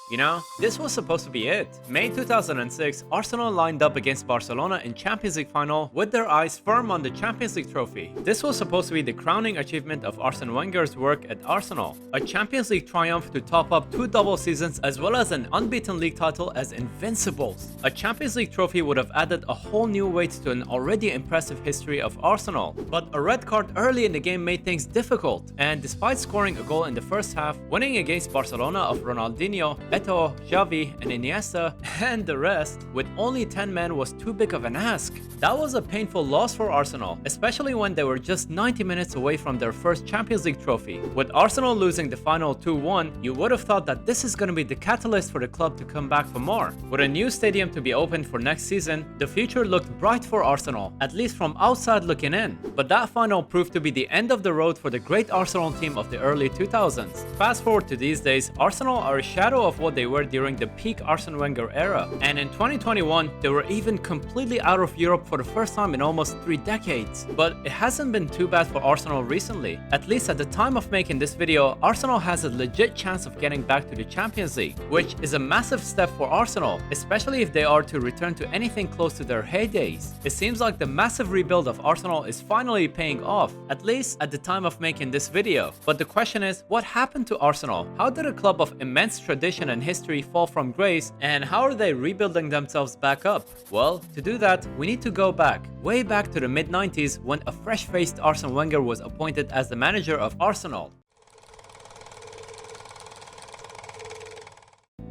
You know, this was supposed to be it. May 2006, Arsenal lined up against Barcelona in Champions League final with their eyes firm on the Champions League trophy. This was supposed to be the crowning achievement of Arsene Wenger's work at Arsenal. A Champions League triumph to top up 2 double seasons as well as an unbeaten league title as invincibles. A Champions League trophy would have added a whole new weight to an already impressive history of Arsenal. But a red card early in the game made things difficult, and despite scoring a goal in the first half, winning against Barcelona of Ronaldinho, Eto'o, Xavi, and Iniesta, and the rest, with only 10 men was too big of an ask. That was a painful loss for Arsenal, especially when they were just 90 minutes away from their first Champions League trophy. With Arsenal losing the final 2-1, you would have thought that this is going to be the catalyst for the club to come back for more. With a new stadium to be opened for next season, the future looked bright for Arsenal, at least from outside looking in. But that final proved to be the end of the road for the great Arsenal team of the early 2000s. Fast forward to these days, Arsenal are a shadow of what they were during the peak Arsene Wenger era. And in 2021, they were even completely out of Europe for the first time in almost 3 decades. But it hasn't been too bad for Arsenal recently. At least at the time of making this video, Arsenal has a legit chance of getting back to the Champions League, which is a massive step for Arsenal, especially if they are to return to anything close to their heydays. It seems like the massive rebuild of Arsenal is finally paying off, at least at the time of making this video. But the question is, what happened to Arsenal? How did a club of immense tradition and history fall from grace, and how are they rebuilding themselves back up? Well, to do that, we need to go back, way back to the mid-90s when a fresh-faced Arsene Wenger was appointed as the manager of Arsenal.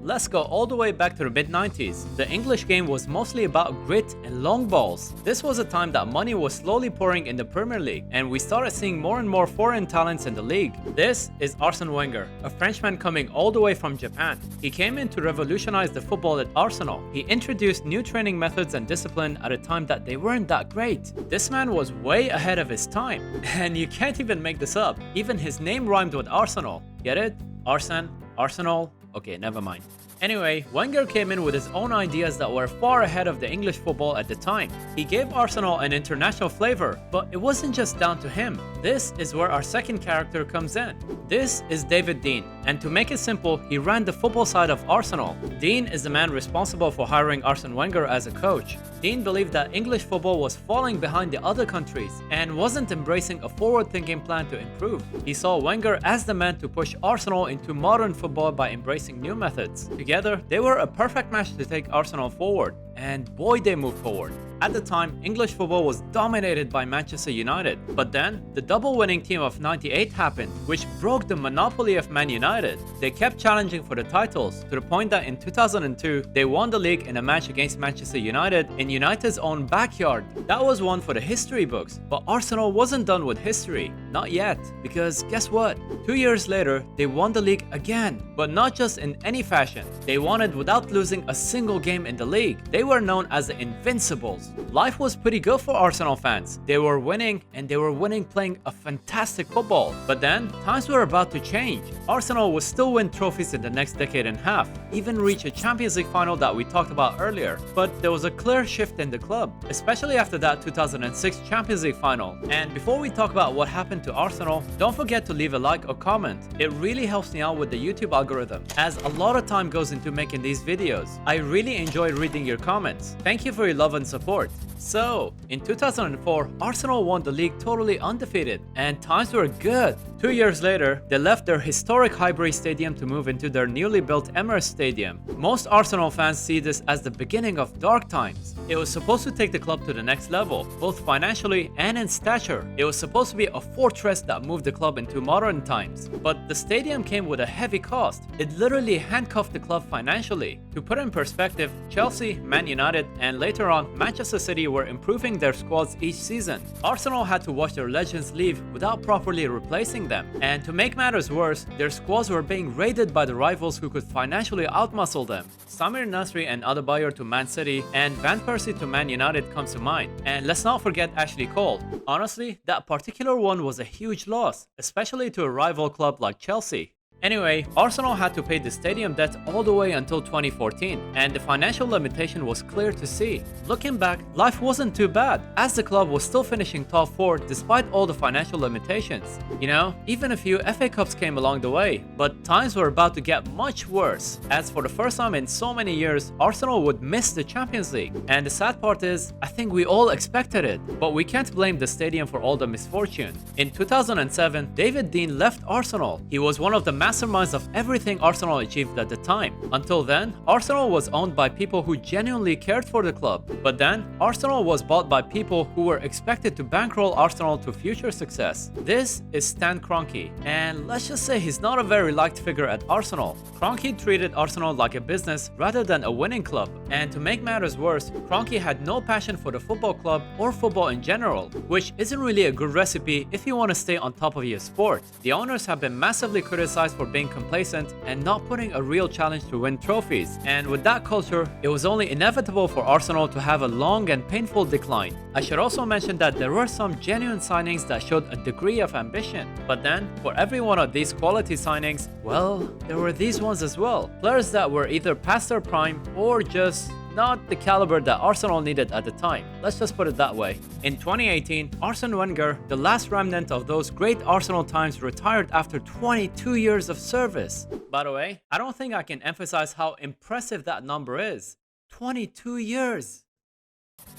Let's go all the way back to the mid-90s. The English game was mostly about grit and long balls. This was a time that money was slowly pouring in the Premier League, and we started seeing more and more foreign talents in the league. This is Arsene Wenger, a Frenchman coming all the way from Japan. He came in to revolutionize the football at Arsenal. He introduced new training methods and discipline at a time that they weren't that great. This man was way ahead of his time. And you can't even make this up. Even his name rhymed with Arsenal. Get it? Arsene? Arsenal? Okay, never mind. Anyway, Wenger came in with his own ideas that were far ahead of the English football at the time. He gave Arsenal an international flavor, but it wasn't just down to him. This is where our second character comes in. This is David Dein, and to make it simple, he ran the football side of Arsenal. Dein is the man responsible for hiring Arsene Wenger as a coach. Dein believed that English football was falling behind the other countries and wasn't embracing a forward-thinking plan to improve. He saw Wenger as the man to push Arsenal into modern football by embracing new methods. Together, they were a perfect match to take Arsenal forward, and boy they moved forward. At the time, English football was dominated by Manchester United, but then the double winning team of '98 happened, which broke the monopoly of Man United. They kept challenging for the titles, to the point that in 2002, they won the league in a match against Manchester United in United's own backyard. That was one for the history books, but Arsenal wasn't done with history. Not yet, because guess what? 2 years later, they won the league again, but not just in any fashion. They won it without losing a single game in the league. They were known as the Invincibles. Life was pretty good for Arsenal fans. They were winning, and they were winning playing a fantastic football. But then, times were about to change. Arsenal would still win trophies in the next decade and a half, even reach a Champions League final that we talked about earlier. But there was a clear shift in the club, especially after that 2006 Champions League final. And before we talk about what happened to Arsenal, don't forget to leave a like or comment. It really helps me out with the YouTube algorithm, as a lot of time goes into making these videos. I really enjoy reading your comments. Thank you for your love and support. So, in 2004, Arsenal won the league totally undefeated, and times were good. 2 years later, they left their historic Highbury Stadium to move into their newly built Emirates Stadium. Most Arsenal fans see this as the beginning of dark times. It was supposed to take the club to the next level, both financially and in stature. It was supposed to be a fortress that moved the club into modern times. But the stadium came with a heavy cost. It literally handcuffed the club financially. To put in perspective, Chelsea, Man United, and later on Manchester City were improving their squads each season. Arsenal had to watch their legends leave without properly replacing them. And to make matters worse, their squads were being raided by the rivals who could financially outmuscle them. Samir Nasri and Adebayor to Man City, and Van Persie to Man United comes to mind. And let's not forget Ashley Cole. Honestly, that particular one was a huge loss, especially to a rival club like Chelsea. Anyway, Arsenal had to pay the stadium debt all the way until 2014, and the financial limitation was clear to see. Looking back, life wasn't too bad, as the club was still finishing top 4 despite all the financial limitations. You know, even a few FA Cups came along the way, but times were about to get much worse, as for the first time in so many years, Arsenal would miss the Champions League. And the sad part is, I think we all expected it, but we can't blame the stadium for all the misfortune. In 2007, David Dein left Arsenal. He was one of the masterminds of everything Arsenal achieved at the time. Until then, Arsenal was owned by people who genuinely cared for the club. But then, Arsenal was bought by people who were expected to bankroll Arsenal to future success. This is Stan Kroenke, and let's just say he's not a very liked figure at Arsenal. Kroenke treated Arsenal like a business rather than a winning club, and to make matters worse, Kroenke had no passion for the football club or football in general, which isn't really a good recipe if you want to stay on top of your sport. The owners have been massively criticized for being complacent and not putting a real challenge to win trophies, and with that culture, it was only inevitable for Arsenal to have a long and painful decline. I should also mention that there were some genuine signings that showed a degree of ambition, but then, for every one of these quality signings, well, there were these ones as well. Players that were either past their prime or just not the caliber that Arsenal needed at the time. Let's just put it that way. In 2018, Arsene Wenger, the last remnant of those great Arsenal times, retired after 22 years of service. By the way, I don't think I can emphasize how impressive that number is. 22 years!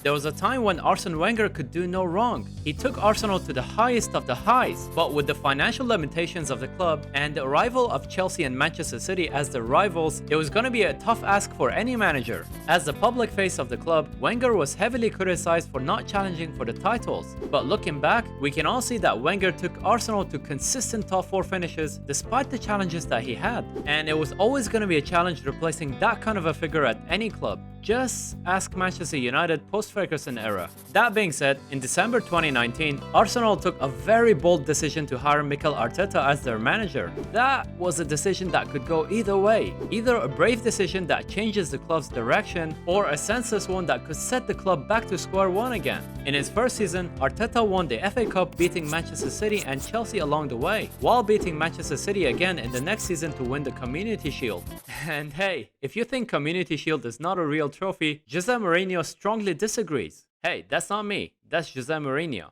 There was a time when Arsene Wenger could do no wrong. He took Arsenal to the highest of the highs, but with the financial limitations of the club and the arrival of Chelsea and Manchester City as their rivals, it was going to be a tough ask for any manager. As the public face of the club, Wenger was heavily criticized for not challenging for the titles. But looking back, we can all see that Wenger took Arsenal to consistent top 4 finishes despite the challenges that he had. And it was always going to be a challenge replacing that kind of a figure at any club. Just ask Manchester United post-Ferguson era. That being said, in December 2019, Arsenal took a very bold decision to hire Mikel Arteta as their manager. That was a decision that could go either way. Either a brave decision that changes the club's direction, or a senseless one that could set the club back to square one again. In his first season, Arteta won the FA Cup, beating Manchester City and Chelsea along the way, while beating Manchester City again in the next season to win the Community Shield. And hey, if you think Community Shield is not a real trophy, Jose Mourinho strongly disagrees. Hey, that's not me, that's Jose Mourinho.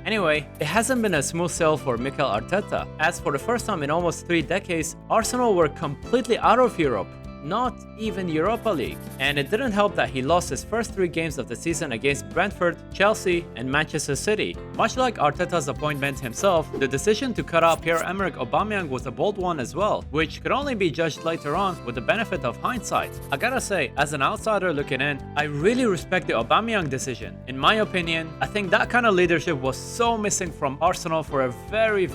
Anyway, it hasn't been a smooth sail for Mikel Arteta, as for the first time in almost 3 decades, Arsenal were completely out of Europe. Not even Europa League. And it didn't help that he lost his first 3 games of the season against Brentford, Chelsea, and Manchester City. Much like Arteta's appointment himself, the decision to cut out Pierre-Emerick Aubameyang was a bold one as well, which could only be judged later on with the benefit of hindsight. I gotta say, as an outsider looking in, I really respect the Aubameyang decision. In my opinion, I think that kind of leadership was so missing from Arsenal for a very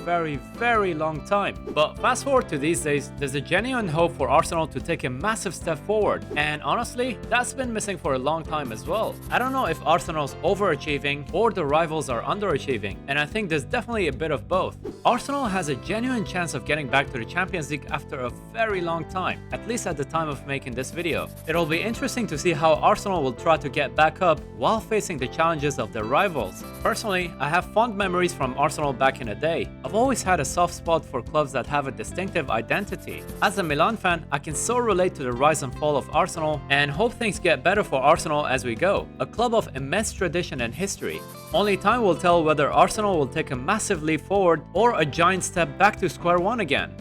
long time. But fast forward to these days, there's a genuine hope for Arsenal to take a massive step forward, and honestly, that's been missing for a long time as well. I don't know if Arsenal's overachieving or the rivals are underachieving, and I think there's definitely a bit of both. Arsenal has a genuine chance of getting back to the Champions League after a very long time, at least at the time of making this video. It'll be interesting to see how Arsenal will try to get back up while facing the challenges of their rivals. Personally, I have fond memories from Arsenal back in the day. I've always had a soft spot for clubs that have a distinctive identity. As a Milan fan, I can so relate to the rise and fall of Arsenal and hope things get better for Arsenal as we go. A club of immense tradition and history. Only time will tell whether Arsenal will take a massive leap forward or a giant step back to square one again.